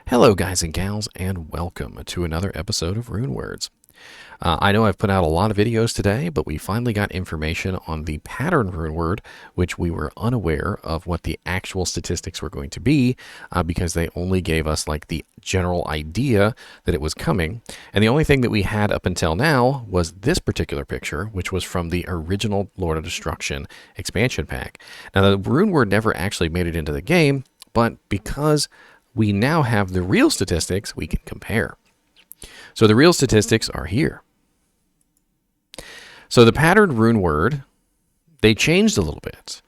Hello guys and gals, and welcome to another episode of Rune Words. I know I've put out a lot of videos today, but we finally got information on the pattern rune word, which we were unaware of what the actual statistics were going to be, because they only gave us like the general idea that it was coming. And the only thing that we had up until now was this particular picture, which was from the original Lord of Destruction expansion pack. Now the rune word never actually made it into the game, but because we now have the real statistics, we can compare. So the real statistics are here. So the patterned rune word, they changed a little bit.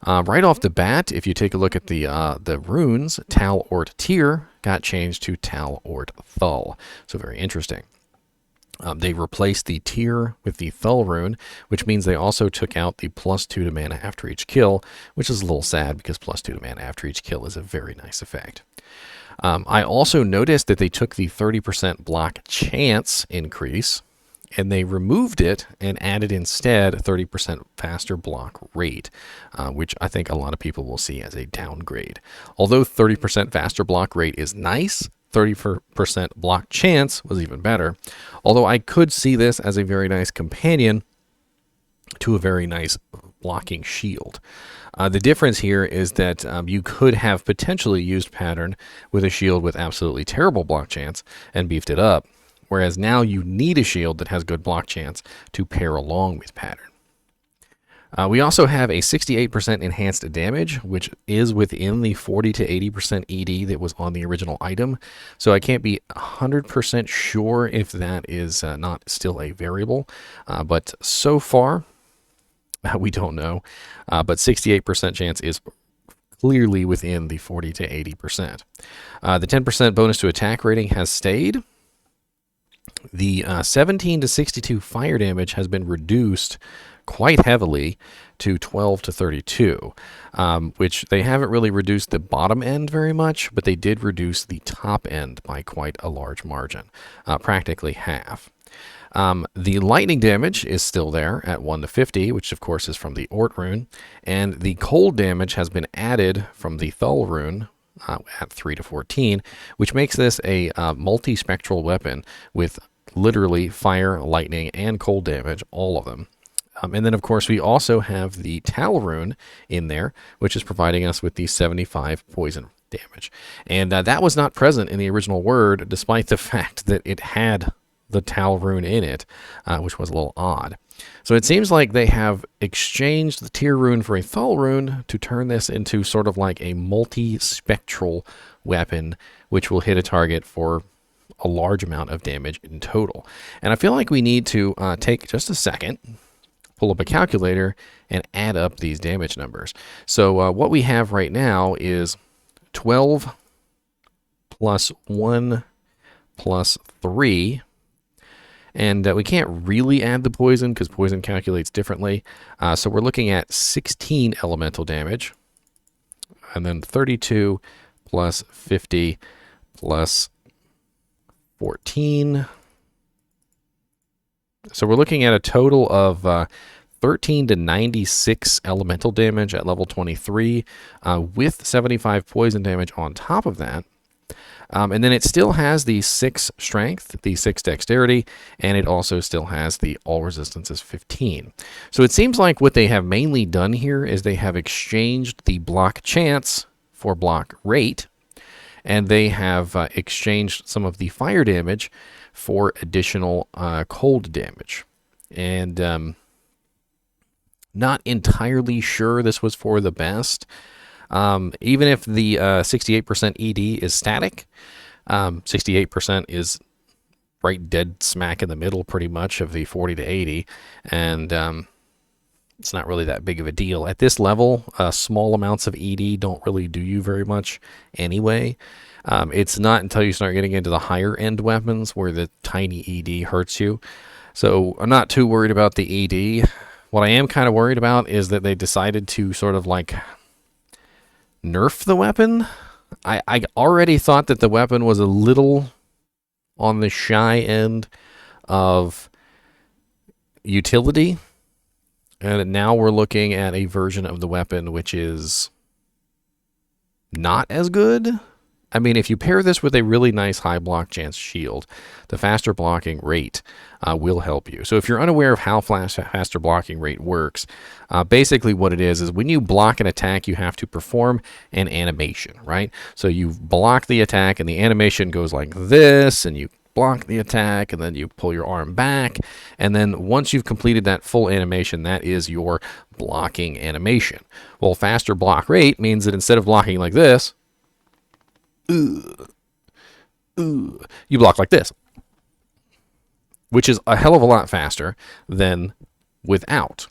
Right off the bat, if you take a look at the runes, Tal Ort Thul got changed to Tal Ort Thul. So very interesting. They replaced the Tyr with the Thul rune, which means they also took out the +2 to mana after each kill, which is a little sad because +2 to mana after each kill is a very nice effect. I also noticed that they took the 30% block chance increase and they removed it and added instead 30% faster block rate, which I think a lot of people will see as a downgrade. Although 30% faster block rate is nice, 30% block chance was even better. Although I could see this as a very nice companion to a very nice blocking shield. The difference here is that you could have potentially used pattern with a shield with absolutely terrible block chance and beefed it up, whereas now you need a shield that has good block chance to pair along with pattern. We also have a 68% enhanced damage, which is within the 40 to 80% ED that was on the original item. So I can't be 100% sure if that is not still a variable, but so far we don't know. But 68% chance is clearly within the 40 to 80%. The 10% bonus to attack rating has stayed. The 17 to 62 fire damage has been reduced quite heavily to 12 to 32, which they haven't really reduced the bottom end very much, but they did reduce the top end by quite a large margin, practically half. The lightning damage is still there at 1 to 50, which of course is from the Ort rune, and the cold damage has been added from the Thul rune at 3 to 14, which makes this a multi-spectral weapon with literally fire, lightning, and cold damage, all of them. And then, of course, we also have the Tal rune in there, which is providing us with the 75 poison damage. And that was not present in the original word, despite the fact that it had the Tal rune in it, which was a little odd. So it seems like they have exchanged the Tyr rune for a Thul rune to turn this into sort of like a multi-spectral weapon, which will hit a target for a large amount of damage in total. And I feel like we need to take just a second, pull up a calculator, and add up these damage numbers. So what we have right now is 12 plus 1 plus 3. And we can't really add the poison because poison calculates differently. So we're looking at 16 elemental damage. And then 32 plus 50 plus 14. So we're looking at a total of 13 to 96 elemental damage at level 23, with 75 poison damage on top of that. And then it still has the 6 strength, the 6 dexterity, and it also still has the all resistances 15. So it seems like what they have mainly done here is they have exchanged the block chance for block rate, and they have exchanged some of the fire damage for additional cold damage. And not entirely sure this was for the best. Even if the 68% ED is static, 68% is right dead smack in the middle pretty much of the 40 to 80, and it's not really that big of a deal. At this level, small amounts of ED don't really do you very much anyway. It's not until you start getting into the higher end weapons where the tiny ED hurts you. So I'm not too worried about the ED. What I am kind of worried about is that they decided to sort of like nerf the weapon. I already thought that the weapon was a little on the shy end of utility, and now we're looking at a version of the weapon which is not as good I mean, if you pair this with a really nice high block chance shield, the faster blocking rate will help you. So if you're unaware of how faster blocking rate works, basically what it is when you block an attack, you have to perform an animation, right? So you block the attack and the animation goes like this, and you block the attack, and then you pull your arm back, and then once you've completed that full animation, that is your blocking animation. Well, faster block rate means that instead of blocking like this, you block like this, which is a hell of a lot faster than without.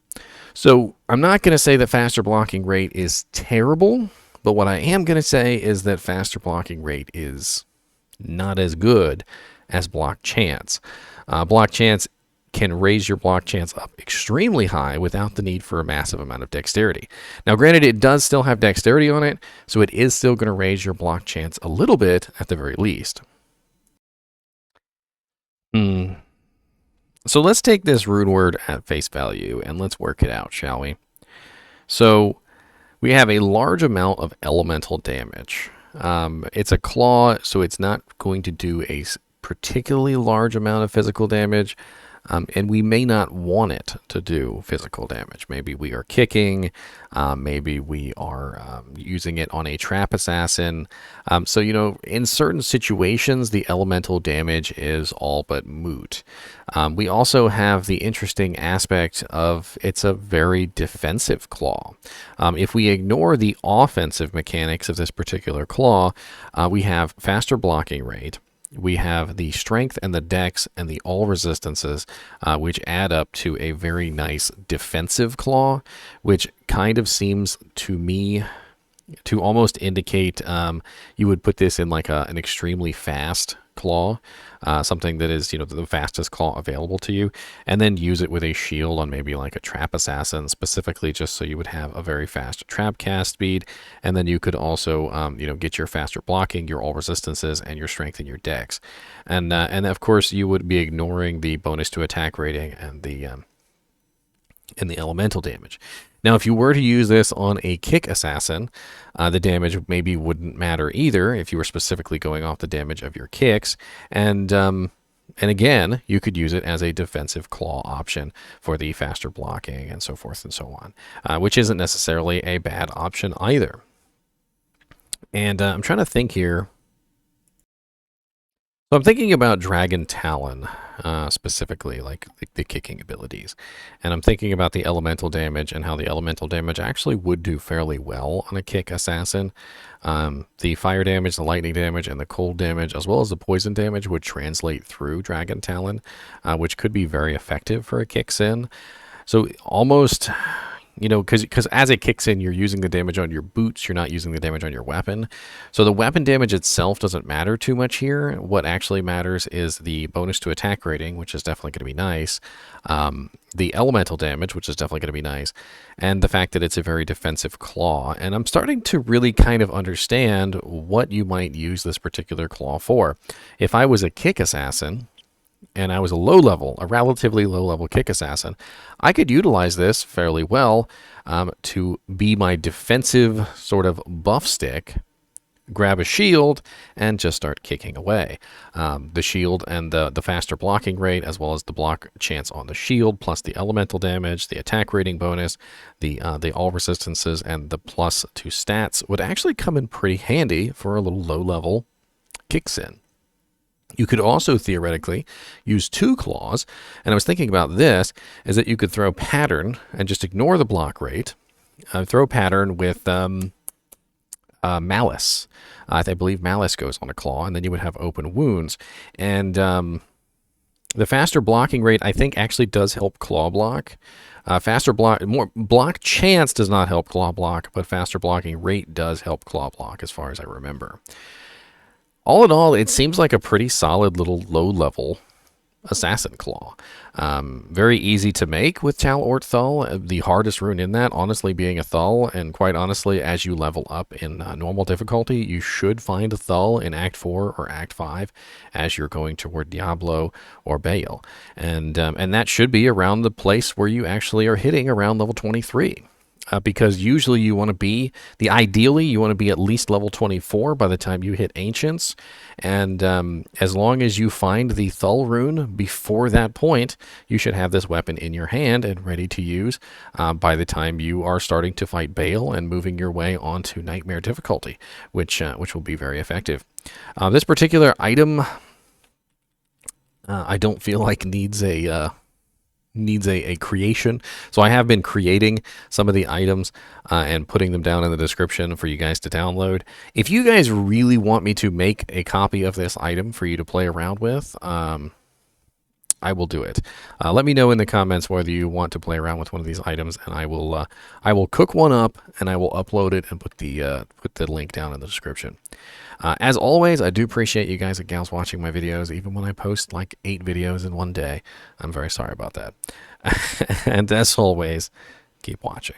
So I'm not going to say that faster blocking rate is terrible, but what I am going to say is that faster blocking rate is not as good as block chance. Block chance can raise your block chance up extremely high without the need for a massive amount of dexterity. Now, granted, it does still have dexterity on it, so it is still going to raise your block chance a little bit at the very least. So let's take this rune word at face value and let's work it out, shall we? So we have a large amount of elemental damage. It's a claw, so it's not going to do a particularly large amount of physical damage. And we may not want it to do physical damage. Maybe we are kicking, maybe we are using it on a trap assassin. So, you know, in certain situations, the elemental damage is all but moot. We also have the interesting aspect of it's a very defensive claw. If we ignore the offensive mechanics of this particular claw, we have faster blocking rate. We have the strength and the dex and the all resistances, which add up to a very nice defensive claw, which kind of seems to me to almost indicate you would put this in like an extremely fast claw, something that is, you know, the fastest claw available to you, and then use it with a shield on maybe like a trap assassin specifically, just so you would have a very fast trap cast speed, and then you could also, you know, get your faster blocking, your all resistances, and your strength and your dex, and of course you would be ignoring the bonus to attack rating and the elemental damage. Now, if you were to use this on a kick assassin, the damage maybe wouldn't matter either if you were specifically going off the damage of your kicks. And again, you could use it as a defensive claw option for the faster blocking and so forth and so on, which isn't necessarily a bad option either. And I'm trying to think here. So I'm thinking about Dragon Talon, specifically, like the kicking abilities. And I'm thinking about the elemental damage and how the elemental damage actually would do fairly well on a kick assassin. The fire damage, the lightning damage, and the cold damage, as well as the poison damage, would translate through Dragon Talon, which could be very effective for a kick sin. So almost, you know, because as it kicks in, you're using the damage on your boots, you're not using the damage on your weapon. So the weapon damage itself doesn't matter too much here. What actually matters is the bonus to attack rating, which is definitely going to be nice. The elemental damage, which is definitely going to be nice. And the fact that it's a very defensive claw. And I'm starting to really kind of understand what you might use this particular claw for. If I was a kick assassin, and I was a relatively low-level kick assassin, I could utilize this fairly well to be my defensive sort of buff stick, grab a shield, and just start kicking away. The shield and the faster blocking rate, as well as the block chance on the shield, plus the elemental damage, the attack rating bonus, the all resistances, and the plus to stats would actually come in pretty handy for a little low-level kick sin. You could also theoretically use two claws, and I was thinking about this, is that you could throw pattern and just ignore the block rate, throw pattern with malice. I believe malice goes on a claw, and then you would have open wounds. And the faster blocking rate, I think, actually does help claw block. More block chance does not help claw block, but faster blocking rate does help claw block, as far as I remember. All in all, it seems like a pretty solid little low-level assassin claw. Very easy to make with Tal Ort Thul. The hardest rune in that, honestly, being a Thul. And quite honestly, as you level up in normal difficulty, you should find a Thul in Act 4 or Act 5 as you're going toward Diablo or Baal. And that should be around the place where you actually are hitting around level 23. because usually you want to be, ideally you want to be at least level 24 by the time you hit Ancients, and as long as you find the Thul rune before that point, you should have this weapon in your hand and ready to use by the time you are starting to fight Bale and moving your way onto Nightmare difficulty, which will be very effective. This particular item, I don't feel like needs a creation, so I have been creating some of the items and putting them down in the description for you guys to download. If you guys really want me to make a copy of this item for you to play around with, I will do it. Let me know in the comments whether you want to play around with one of these items, and I will cook one up and I will upload it and put the link down in the description. As always, I do appreciate you guys and gals watching my videos, even when I post like 8 videos in one day. I'm very sorry about that. And as always, keep watching.